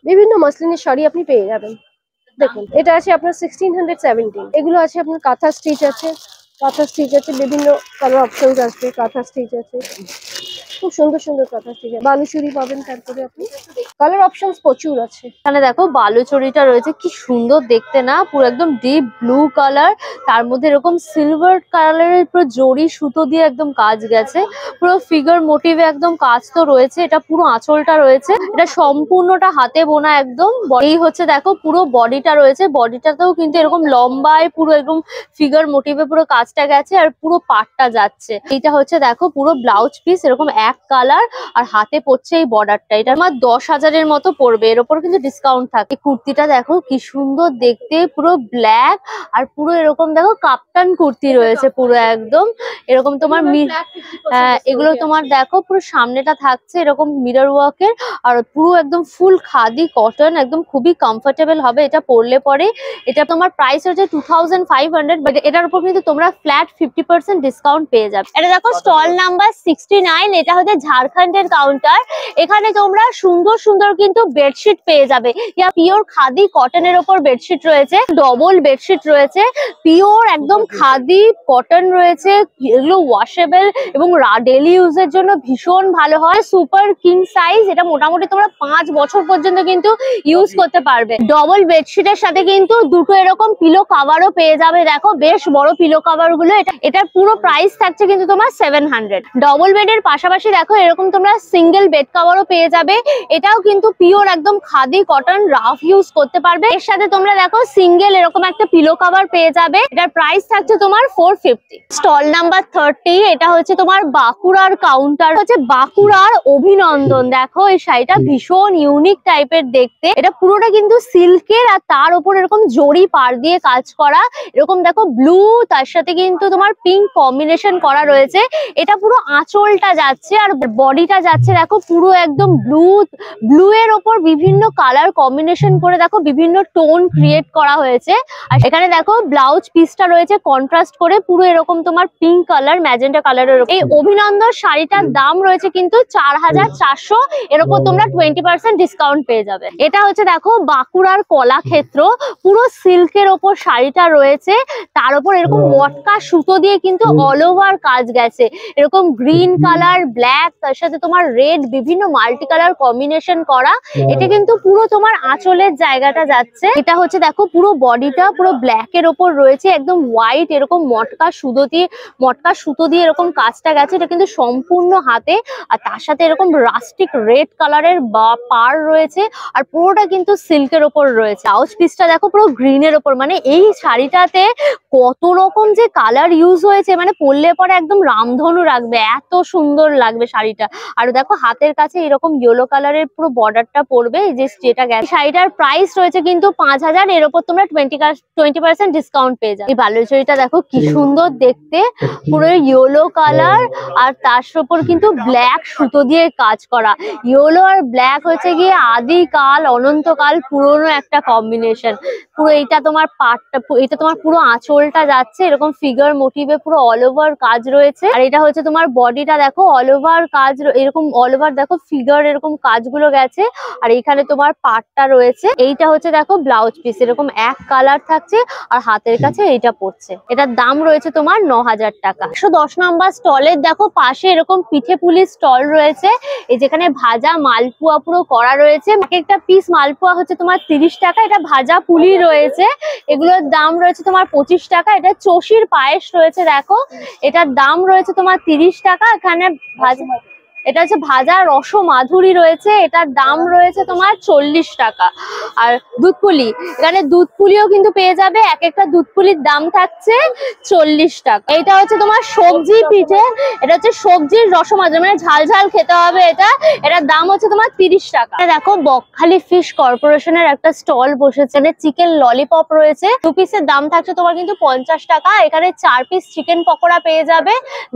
বিভিন্ন মাসলিনের শাড়ি আপনি পেয়ে যাবেন। দেখুন এটা আছে আপনার 1617, এগুলো আছে আপনার কাঁথা স্টিচ আছে, কাঁথা স্টিচ আছে, বিভিন্ন কালার অপশনস আসবে, কাঁথা স্টিচ আছে, খুব সুন্দর সুন্দর কাঁথা স্টিচ, বালুচুরি পাবেন, তারপরে আপনি কালার অপশনস প্রচুর আছে। এখানে দেখো বালুচরিটা রয়েছে, কি সুন্দর দেখতে না, পুরো একদম ডিপ ব্লু কালার, তার মধ্যে এরকম সিলভার কালারের পুরো জরি সুতো দিয়ে একদম কাজ গেছে, পুরো ফিগার মোটিভে একদম কাজ তো রয়েছে। এটা পুরো আঁচলটা রয়েছে, এটা সম্পূর্ণটা হাতে বোনা একদম। এই হচ্ছে দেখো পুরো বডিটা রয়েছে, বডিটাতেও কিন্তু এরকম লম্বায় পুরো একদম ফিগার মোটিভে পুরো কাজটা গেছে আর পুরো পাটটা যাচ্ছে। এটা হচ্ছে দেখো পুরো ব্লাউজ পিস, এরকম এক কালার আর হাতে পড়ছে এই বর্ডারটা। এটা আমার 10,000-এর মতো পড়বে, এর উপর কিন্তু ডিসকাউন্ট থাকে। কুর্তিটা দেখো কি সুন্দর দেখতে, পুরো ব্ল্যাক আর পুরো এরকম দেখো কাপ্তান কুর্তি রয়েছে পুরো একদম এরকম তোমার এগুলো তোমার দেখো পুরো সামনেটা থাকছে এরকম মিরর ওয়ার্কের, আর পুরো একদম ফুল খাদি কটন, একদম খুবই কমফোর্টেবল হবে এটা পরলে পরে। এটা তোমার প্রাইস হচ্ছে 2500, বাট এটার উপর কিন্তু তোমরা ফ্ল্যাট 50% ডিসকাউন্ট পেয়ে যাবে। এটা দেখো স্টল নাম্বার 69, এটা হচ্ছে ঝাড়খণ্ডের কাউন্টার। এখানে তোমরা সুন্দর সুন্দর কিন্তু বেডশিট পেয়ে যাবে, ইয়া পিওর খাদি কটনের ওপর বেডশিট রয়েছে, ডবল বেডশিট রয়েছে, পিওর একদম খাদি কটন রয়েছে, এগুলো ওয়াশেবল এবং ডেলি ইউজের জন্য ভীষণ ভালো হয়। সুপার কিং সাইজ, এটা মোটামুটি তোমরা 5 বছর পর্যন্ত কিন্তু ইউজ করতে পারবে। ডবল বেডশিটের সাথে কিন্তু দুটো এরকম পিলো কাভারও পেয়ে যাবে, দেখো বেশ বড় পিলো কাভার গুলো। এটার পুরো প্রাইস থাকছে কিন্তু তোমার 700। ডবল বেডের পাশাপাশি দেখো এরকম তোমরা সিঙ্গেল বেড কাভারও পেয়ে যাবে, এটাও কিন্তু পিওর একদম খাদি কটন, রাফ ইউজ করতে পারবে। এর সাথে তোমরা দেখো সিঙ্গেল এরকম একটা পিলো কাভার পেয়ে যাবে, এটার প্রাইস থাকছে তোমার 450। স্টল নাম্বার 30, এটা হচ্ছে তোমার বাঁকুড়ার কাউন্টার, হচ্ছে বাঁকুড়ার অভিনন্দন। দেখো এই শাড়িটা ভীষণ ইউনিক টাইপের দেখতে, এটা পুরোটা কিন্তু সিল্কের আর তার উপর এরকম জরি পাড় দিয়ে কাজ করা, এরকম দেখো ব্লু তার সাথে কিন্তু তোমার পিঙ্ক কম্বিনেশন করা রয়েছে। এটা পুরো আঁচলটা যাচ্ছে আর বডিটা যাচ্ছে দেখো পুরো একদম ব্লু এর ওপর বিভিন্ন কালার কম্বিনেশন করে দেখো বিভিন্ন টোন ক্রিয়েট করা হয়েছে। আর এখানে দেখো ব্লাউজ পিসটা রয়েছে কন্ট্রাস্ট করে পুরো এরকম তোমার পিঙ্ক কালার ম্যাজেন্টা কালারের। এই অভিনন্দন শাড়িটার দাম রয়েছে কিন্তু 4400, এর উপর তোমরা 20% ডিসকাউন্ট পেয়ে যাবে। এটা হচ্ছে দেখো বাঁকুড়ার কলাক্ষেত্র, পুরো সিল্কের ওপর শাড়িটা রয়েছে, তার উপর এরকম মটকা সুতো দিয়ে কিন্তু অল ওভার কাজ গেছে, এরকম গ্রিন কালার, ব্ল্যাক, তার সাথে তোমার রেড, বিভিন্ন মাল্টি কালার কম্বিনেশন করা। এটা কিন্তু পুরো তোমার আঁচলের জায়গাটা যাচ্ছে। এটা হচ্ছে দেখো পুরো বডিটা পুরো ব্ল্যাক এর ওপর রয়েছে, একদম হোয়াইট এরকম মটকা সুতো দিয়ে এরকম কাজটা গেছে। এটা কিন্তু সম্পূর্ণ হাতে, আর তার সাথে এরকম রাস্টিক রেড কালারের পার রয়েছে, আর পুরোটা কিন্তু সিল্কের ওপর রয়েছে। ব্লাউজ পিসটা দেখো পুরো গ্রিনের ওপর, মানে এই শাড়িটাতে কত রকম যে কালার ইউজ হয়েছে, মানে পরলে পরে একদম রামধনু রাখবে, এত সুন্দর লাগবে শাড়িটা। আর দেখো হাতের কাছে এরকম ইয়েলো কালারের পুরো বর্ডারটা পড়বে, যেটা গেছে। শাড়িটার প্রাইস রয়েছে কিন্তু 5000, এর উপর তোমরা 20% ডিসকাউন্ট পেয়ে যাবে। এই বালুচরিটা দেখো কি সুন্দর দেখতে, পুরো ইয়েলো কালার আর তার উপর কিন্তু ব্ল্যাক সুতো দিয়ে কাজ করা। ইয়েলো আর ব্ল্যাক হচ্ছে গিয়ে আদিকাল অনন্তকাল পুরনো একটা কম্বিনেশন। পুরো এটা তোমার পাটটা, এটা তোমার পুরো আঁচলটা যাচ্ছে এরকম ফিগার মোটিভে পুরো অল ওভার কাজ রয়েছে। আর এটা হচ্ছে তোমার বডিটা দেখো অল ওভার কাজ, এরকম অল ওভার দেখো ফিগার এরকম কাজগুলো গেছে, আর এখানে তোমার পাটটা রয়েছে। এইটা হচ্ছে দেখো ব্লাউজ পিস, এরকম এক কালার থাকছে আর হাতের কাছে এইটা পড়ছে। এটার দাম রয়েছে তোমার 9000 টাকা। 110 নম্বর স্টলের দেখো পাশে এরকম পিঠে পুলির স্টল রয়েছে, এই যেখানে ভাজা মালপোয়া পুরো করা রয়েছে। এক একটা পিস মালপোয়া হচ্ছে তোমার 30 টাকা, এটা ভাজা পুলি রয়েছে, এগুলোর দাম রয়েছে তোমার 25 টাকা। এটা চষির পায়েস রয়েছে দেখো, এটার দাম রয়েছে তোমার 30 টাকা। এখানে ভাজা, এটা হচ্ছে ভাজা রসমাধুরী রয়েছে, এটার দাম রয়েছে তোমার 40 টাকা। আর দুধপুলি, এখানে দুধপুলিও কিন্তু পেয়ে যাবে, এক একটা দুধপুলির দাম থাকছে 40 টাকা। এটা হচ্ছে তোমার সবজি পিঠে, এটা হচ্ছে সবজির রসমাধুরী, মানে ঝাল ঝাল খেতে হবে এটা, এটার দাম হচ্ছে তোমার 30 টাকা। দেখো বকখালি ফিশ কর্পোরেশনের একটা স্টল বসেছে, চিকেন ললিপপ রয়েছে, 2 পিসের দাম থাকছে তোমার কিন্তু 50 টাকা। এখানে 4 পিস চিকেন পকোড়া পেয়ে যাবে,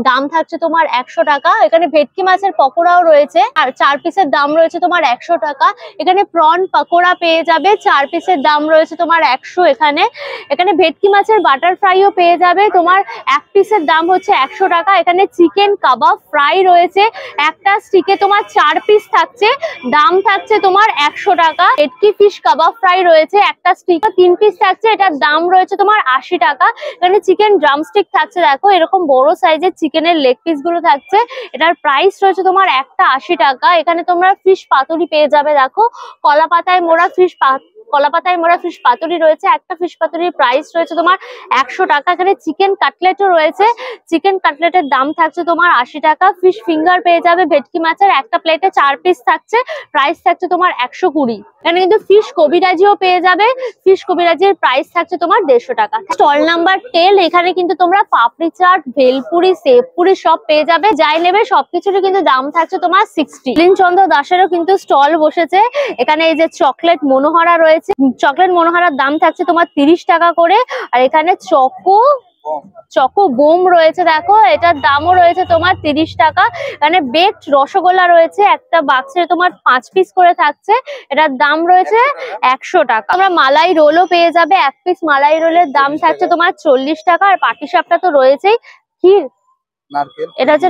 দাম থাকছে তোমার 100 টাকা। এখানে ভেটকি মাছের পকোড়াও রয়েছে, আর 4 পিসের দাম রয়েছে তোমার 100 টাকা। এখানে প্রন পকোড়া পেয়ে যাবে, 4 পিসের দাম রয়েছে তোমার 100। এখানে ভেটকি মাছের বাটার ফ্রাইও পেয়ে যাবে, তোমার 1 পিসের দাম হচ্ছে 100 টাকা। এখানে চিকেন কাবাব ফ্রাই রয়েছে, একটা স্টিকে তোমার 4 পিস থাকছে, দাম থাকছে তোমার 100 টাকা। ভেটকি ফিশ কাবাব ফ্রাই রয়েছে, একটা স্টিকে 3 পিস থাকছে, এটার দাম রয়েছে তোমার 80 টাকা। এখানে চিকেন ড্রামস্টিক থাকছে, দেখো এরকম বড় সাইজের চিকেনের লেগ পিস গুলো থাকছে, এটার প্রাইস রয়েছে তোমার একটা 80 টাকা। এখানে তোমরা ফিশ পাতুরি পেয়ে যাবে। দেখো কলা পাতায় মোড়া ফিশ পাতুরি রয়েছে। একটা ফিশ পাতুরির প্রাইস রয়েছে তোমার 100 টাকা। এখানে চিকেন কাটলেটও রয়েছে। চিকেন কাটলেটের দাম থাকছে তোমার 80 টাকা। ফিশ ফিঙ্গার পেয়ে যাবে ভেটকি মাছের, একটা প্লেটে 4 পিস থাকছে, প্রাইস থাকছে তোমার 120। এখানে কিন্তু ফিশ কবিরাজিও পেয়ে যাবে। ফিশ কবিরাজির প্রাইস থাকছে তোমার 150 টাকা। স্টল নাম্বার 10, এখানে কিন্তু তোমরা পাপড়ি চাট, ভেলপুরি, সেবপুরি সব পেয়ে যাবে। যাই নেবে সবকিছুরই কিন্তু দাম থাকছে তোমার 60। চন্দ্র দাসেরও কিন্তু স্টল বসেছে। এখানে এই যে চকলেট মনোহরা রয়েছে, চকলেট মনোহরার দাম থাকছে তোমার 30 টাকা করে। আর এখানে চকো বোম রয়েছে, দেখো এটার দামও রয়েছে তোমার 30 টাকা। এখানে বেকড রসগোল্লা রয়েছে, একটা বাক্সে তোমার 5 পিস করে থাকছে, এটার দাম রয়েছে 100 টাকা। তোমরা মালাই রোলও পেয়ে যাবে, 1 পিস মালাই রোলের দাম থাকছে তোমার 40 টাকা। আর পাটিসাপটা তো রয়েছেই। ক্ষীর, এটা হচ্ছে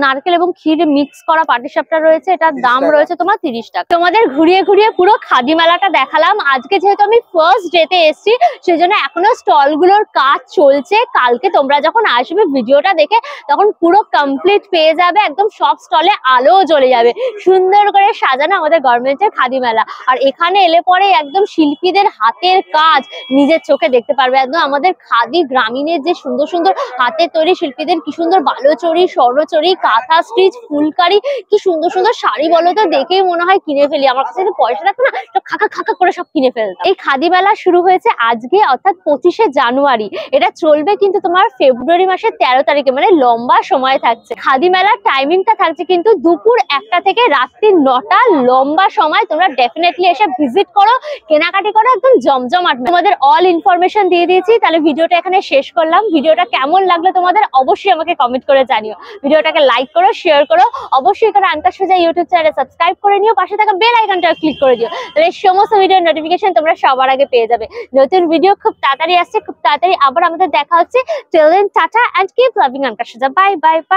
নারকেল এবং ক্ষীর মিক্স করা পাটিসাপটা রয়েছে, এটার দাম রয়েছে তোমার 30 টাকা। তোমাদের ঘুরিয়ে ঘুরিয়ে পুরো খাদি মেলাটা দেখালাম। আজকে যেহেতু আমি ফার্স্ট ডেতে এসেছি, সেজন্য এখনো স্টল গুলোর কাজ চলছে। কালকে তোমরা যখন আসবে ভিডিওটা দেখে, তখন পুরো কমপ্লিট পেয়ে যাবে। একদম সব স্টলে আলোও জ্বলে যাবে, সুন্দর করে সাজানো আমাদের গার্মেন্টসের খাদি মেলা। আর এখানে এলে পরে একদম শিল্পীদের হাতের কাজ নিজের চোখে দেখতে পারবে। একদম আমাদের খাদি গ্রামীণের যে সুন্দর সুন্দর হাতের তৈরি শিল্পীদের কি সুন্দর বালুচরি, স্বর্ণচরি, কাঁথা স্টিচ, ফুলকারি, কি সুন্দর সুন্দর শাড়ি বলো তো, দেখেই মনে হয় কিনে ফেলি। আমার কাছে যদি পয়সা থাকতো না, তো খাকা খাকা করে সব কিনে ফেলতাম। এই খাদি মেলা শুরু হয়েছে আজকে, অর্থাৎ 25শে জানুয়ারি। এটা চলবে কিন্তু তোমার ফেব্রুয়ারি মাসের 13 তারিখে, মানে লম্বা সময় থাকছে। খাদি মেলার টাইমিংটা থাকছে কিন্তু দুপুর 1টা থেকে রাত্রি 9টা, লম্বা সময়। তোমরা ডেফিনেটলি এসে ভিজিট করো, কেনাকাটি করো, একদম জমজমাট। তোমাদের অল ইনফরমেশন দিয়ে দিয়েছি। তাহলে ভিডিওটা এখানে শেষ করলাম। ভিডিওটা কেমন লাগলো তোমাদের অবশ্যই আমাকে কমেন্ট করে জানিও। ভিডিওটাকে লাইক করো, শেয়ার করো, অবশ্যই এখানে আনকার সোজা ইউটিউব চ্যানেলে সাবস্ক্রাইব করে নিও, পাশে থাকা বেল আইকনটা ক্লিক করে দিও। তাহলে সমস্ত ভিডিওর নোটিফিকেশন তোমরা সবার আগে পেয়ে যাবে। নতুন ভিডিও খুব তাড়াতাড়ি আসছে, খুব তাড়াতাড়ি আবার আমাদের দেখা হচ্ছে। Till then tata and keep loving আনকার সোজা। Bye bye by.